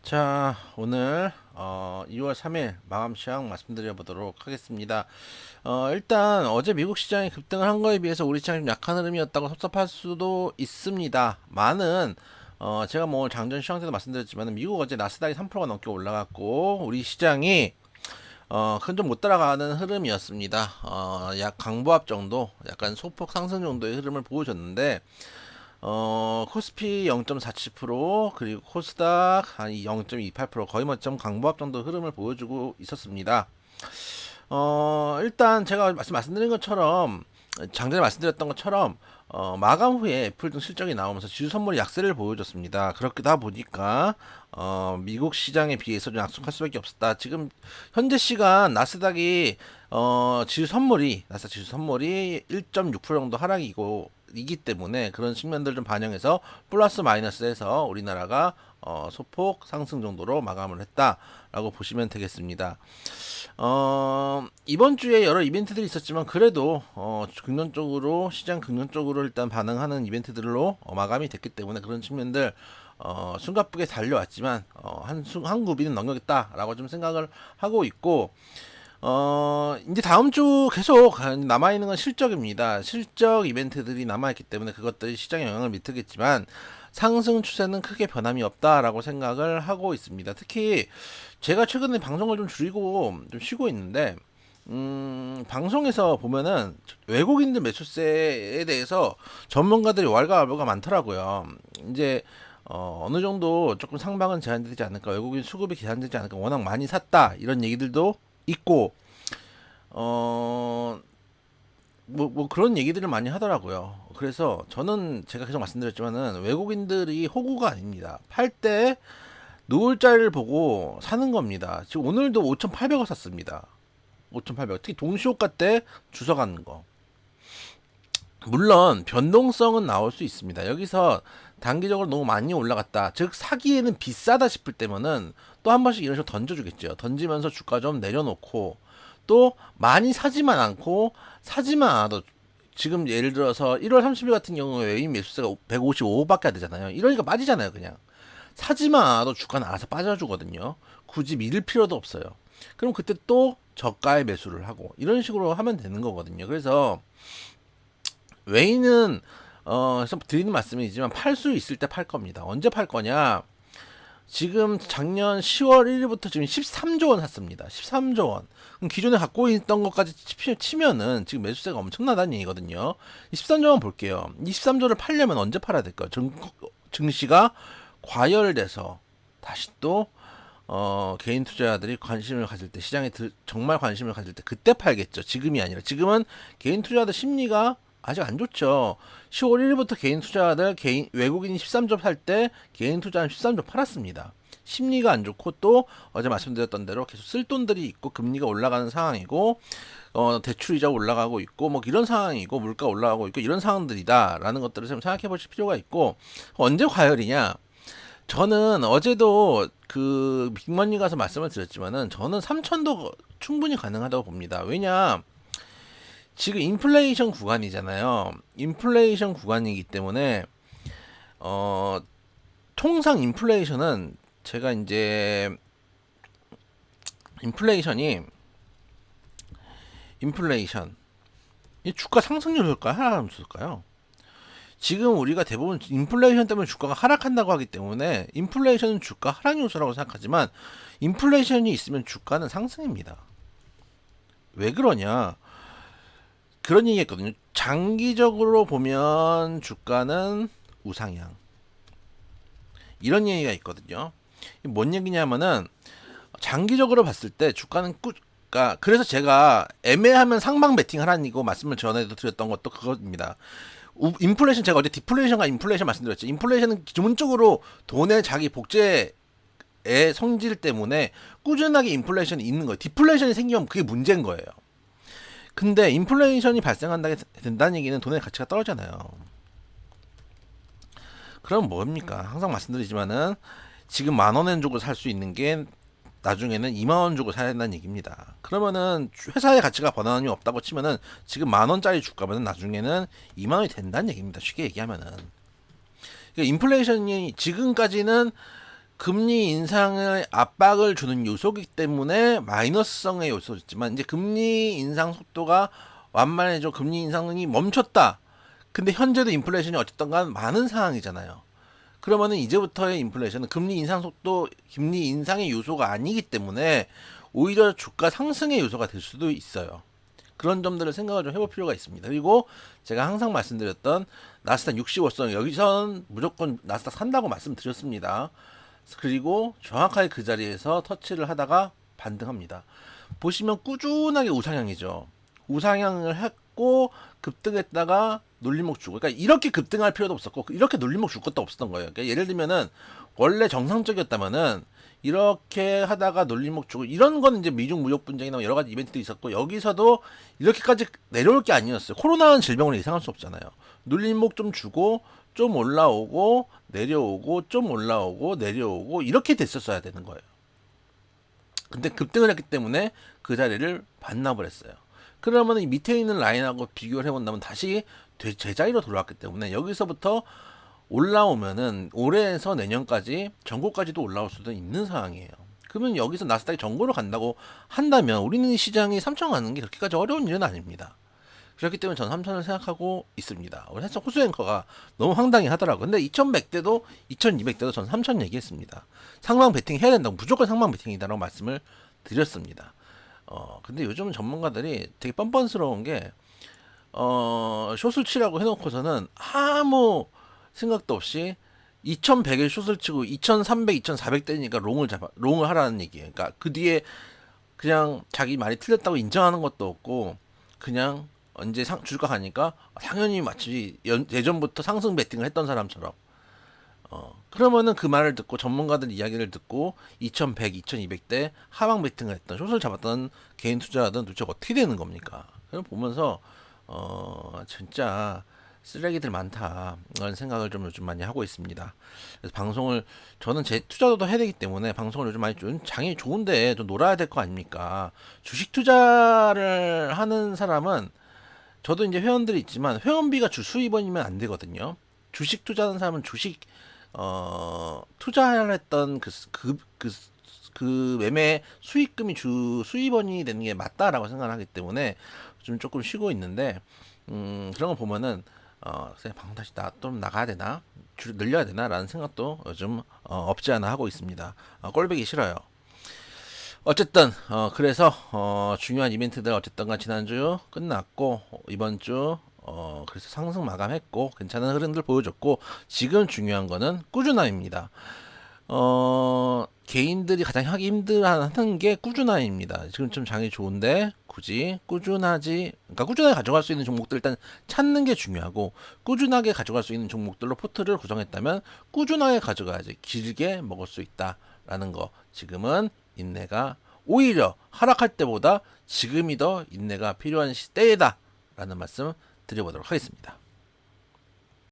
자, 오늘 2월 3일 마감 시황 말씀드려 보도록 하겠습니다. 일단 어제 미국 시장이 급등을 한 거에 비해서 우리 시장이 좀 약한 흐름이었다고 섭섭할 수도 있습니다. 많은 제가 뭐 오늘 장전 시황 때도 말씀드렸지만 미국 어제 나스닥이 3%가 넘게 올라갔고 우리 시장이 큰 좀 못 따라가는 흐름이었습니다. 약 강보합 정도, 약간 소폭 상승 정도의 흐름을 보여줬는데 코스피 0.47% 그리고 코스닥 한 0.28% 거의 뭐 좀 강보합 정도 흐름을 보여주고 있었습니다. 일단 제가 말씀드린 것처럼 장전에 말씀드렸던 것처럼 마감 후에 애플 등 실적이 나오면서 지수 선물이 약세를 보여줬습니다. 그렇게다 보니까 미국 시장에 비해서 좀 약속할 수밖에 없었다. 지금 현재 시간 나스닥이 나스닥 지수 선물이 1.6% 정도 하락이고 이기 때문에 그런 측면들 좀 반영해서 플러스 마이너스해서 우리나라가 소폭 상승 정도로 마감을 했다라고 보시면 되겠습니다. 이번 주에 여러 이벤트들이 있었지만 그래도 긍정적으로 시장 긍정적으로 일단 반응하는 이벤트들로 마감이 됐기 때문에 그런 측면들 숨가쁘게 달려왔지만 한 구비는 넘겼다라고 좀 생각을 하고 있고 이제 다음 주 계속 남아있는 건 실적입니다. 실적 이벤트들이 남아있기 때문에 그것들이 시장에 영향을 미치겠지만 상승 추세는 크게 변함이 없다라고 생각을 하고 있습니다. 특히 제가 최근에 방송을 좀 줄이고 좀 쉬고 있는데 방송에서 보면은 외국인들 매수세에 대해서 전문가들이 왈가왈부가 많더라고요. 이제 어느 정도 조금 상방은 제한되지 않을까, 외국인 수급이 제한되지 않을까, 워낙 많이 샀다 이런 얘기들도 있고 어 뭐 그런 얘기들을 많이 하더라고요. 그래서 저는 제가 계속 말씀드렸지만은 외국인들이 호구가 아닙니다. 팔 때 놓을 자리를 보고 사는 겁니다. 지금 오늘도 5,800원 샀습니다. 5,800원. 특히 동시호가 때 주워가는 거. 물론 변동성은 나올 수 있습니다. 여기서 단기적으로 너무 많이 올라갔다, 즉 사기에는 비싸다 싶을 때면은 또 한 번씩 이런 식으로 던져주겠죠. 던지면서 주가 좀 내려놓고 또 많이 사지만 않고 사지만 않아도, 지금 예를 들어서 1월 30일 같은 경우에 외인 매수세가 155밖에 안 되잖아요. 이러니까 빠지잖아요. 그냥 사지만 않아도 주가는 알아서 빠져주거든요. 굳이 믿을 필요도 없어요. 그럼 그때 또 저가에 매수를 하고 이런 식으로 하면 되는 거거든요. 그래서 외인은 그래서 드리는 말씀이지만 팔 수 있을 때 팔 겁니다. 언제 팔 거냐? 지금 작년 10월 1일부터 지금 13조 원 샀습니다. 13조 원. 그럼 기존에 갖고 있던 것까지 치면은 지금 매수세가 엄청나다는 얘기거든요. 13조 원 볼게요. 23조를 팔려면 언제 팔아야 될까요? 증시가 과열돼서 다시 또 개인 투자자들이 관심을 가질 때, 시장에 정말 관심을 가질 때 그때 팔겠죠. 지금이 아니라. 지금은 개인 투자자들 심리가 아직 안 좋죠. 10월 1일부터 개인 투자자들, 외국인이 13조 살 때 개인 투자는 13조 팔았습니다. 심리가 안 좋고 또 어제 말씀드렸던 대로 계속 쓸 돈들이 있고 금리가 올라가는 상황이고 대출이자 올라가고 있고 뭐 이런 상황이고 물가 올라가고 있고 이런 상황들이다라는 것들을 좀 생각해 보실 필요가 있고, 언제 과열이냐? 저는 어제도 그 빅머니 가서 말씀을 드렸지만은 저는 3천도 충분히 가능하다고 봅니다. 왜냐? 지금 인플레이션 구간이잖아요. 인플레이션 구간이기 때문에 어 통상 인플레이션은 제가 이제 인플레이션이 인플레이션 이 주가 상승률일까요? 하락률일까요? 지금 우리가 대부분 인플레이션 때문에 주가가 하락한다고 하기 때문에 인플레이션은 주가 하락 요소라고 생각하지만 인플레이션이 있으면 주가는 상승입니다. 왜 그러냐? 그런 얘기 했거든요. 장기적으로 보면 주가는 우상향. 이런 얘기가 있거든요. 뭔 얘기냐면은 장기적으로 봤을 때 주가는 그래서 제가 애매하면 상방 베팅 하라고 말씀을 전에도 드렸던 것도 그겁니다. 인플레이션, 제가 어제 디플레이션과 인플레이션 말씀드렸죠. 인플레이션은 기본적으로 돈의 자기 복제의 성질 때문에 꾸준하게 인플레이션이 있는 거예요. 디플레이션이 생기면 그게 문제인 거예요. 근데 인플레이션이 발생한다게 된다는 얘기는 돈의 가치가 떨어지잖아요. 그럼 뭡니까? 항상 말씀드리지만은 지금 10,000원 주고 살 수 있는 게 나중에는 20,000원 주고 사야 된다는 얘기입니다. 그러면은 회사의 가치가 변함이 없다고 치면은 지금 10,000원짜리 주가면은 나중에는 20,000원이 된다는 얘기입니다. 쉽게 얘기하면은. 그러니까 인플레이션이 지금까지는 금리 인상의 압박을 주는 요소이기 때문에 마이너스성의 요소였지만 이제 금리 인상 속도가 완만해져 금리 인상이 멈췄다. 근데 현재도 인플레이션이 어쨌든 간 많은 상황이잖아요. 그러면은 이제부터의 인플레이션은 금리 인상 속도, 금리 인상의 요소가 아니기 때문에 오히려 주가 상승의 요소가 될 수도 있어요. 그런 점들을 생각을 좀 해볼 필요가 있습니다. 그리고 제가 항상 말씀드렸던 나스닥 65선 여기선 무조건 나스닥 산다고 말씀드렸습니다. 그리고 정확하게 그 자리에서 터치를 하다가 반등합니다. 보시면 꾸준하게 우상향이죠. 우상향을 했고 급등했다가 눌림목 주고, 그러니까 이렇게 급등할 필요도 없었고 이렇게 눌림목 줄 것도 없었던 거예요. 그러니까 예를 들면은 원래 정상적이었다면은 이렇게 하다가 눌림목 주고, 이런 건 이제 미중 무역 분쟁이나 여러 가지 이벤트도 있었고 여기서도 이렇게까지 내려올 게 아니었어요. 코로나는 질병을 예상할 수 없잖아요. 눌림목 좀 주고 좀 올라오고 내려오고 좀 올라오고 내려오고 이렇게 됐었어야 되는 거예요. 근데 급등을 했기 때문에 그 자리를 반납을 했어요. 그러면 이 밑에 있는 라인하고 비교를 해본다면 다시 제자리로 돌아왔기 때문에 여기서부터 올라오면은 올해에서 내년까지 전고까지도 올라올 수도 있는 상황이에요. 그러면 여기서 나스닥이 전고로 간다고 한다면 우리는 시장이 3천 가는 게 그렇게까지 어려운 일은 아닙니다. 그렇기 때문에 저는 3천을 생각하고 있습니다. 우리 살짝 호수 앵커가 너무 황당해 하더라고요. 근데 2100대도 2200대도 저는 3천 얘기했습니다. 상방 베팅 해야 된다고, 무조건 상방 베팅이다라고 말씀을 드렸습니다. 근데 요즘 전문가들이 되게 뻔뻔스러운 게 숏을 치라고 해놓고서는 아무 생각도 없이 2100에 숏을 치고 2300, 2400대니까 롱을 하라는 얘기예요. 그러니까 그 뒤에 그냥 자기 말이 틀렸다고 인정하는 것도 없고 그냥 언제 주가 가니까 당연히 마치 예전부터 상승 베팅을 했던 사람처럼, 그러면은 그 말을 듣고 전문가들 이야기를 듣고 2100, 2200대 하방 베팅을 했던 숏을 잡았던 개인 투자자들은 도대체 어떻게 되는 겁니까? 그걸 보면서 진짜 쓰레기들 많다 이런 생각을 좀 요즘 많이 하고 있습니다. 그래서 방송을, 저는 제 투자도 해야 되기 때문에 방송을 요즘 많이 좀 장이 좋은데 좀 놀아야 될 거 아닙니까? 주식 투자를 하는 사람은, 저도 이제 회원들이 있지만 회원비가 주 수입원이면 안 되거든요. 주식 투자하는 사람은 주식 투자를 했던 그 매매 수익금이 주 수입원이 되는 게 맞다라고 생각을 하기 때문에 좀 조금 쉬고 있는데, 그런 거 보면은 그냥 방 다시 좀 나가야 되나, 줄 늘려야 되나라는 생각도 요즘 없지 않아 하고 있습니다. 꼴보기 싫어요. 어쨌든 그래서 중요한 이벤트들 어쨌든간 지난주 끝났고 이번 주 그래서 상승 마감했고 괜찮은 흐름들 보여줬고, 지금 중요한 거는 꾸준함입니다. 개인들이 가장 하기 힘들어하는 게 꾸준함입니다. 지금 좀 장이 좋은데 굳이 그러니까 꾸준하게 가져갈 수 있는 종목들 일단 찾는 게 중요하고, 꾸준하게 가져갈 수 있는 종목들로 포트를 구성했다면 꾸준하게 가져가야지 길게 먹을 수 있다라는 거. 지금은 인내가, 오히려 하락할 때보다 지금이 더 인내가 필요한 때다라는 말씀 드려보도록 하겠습니다.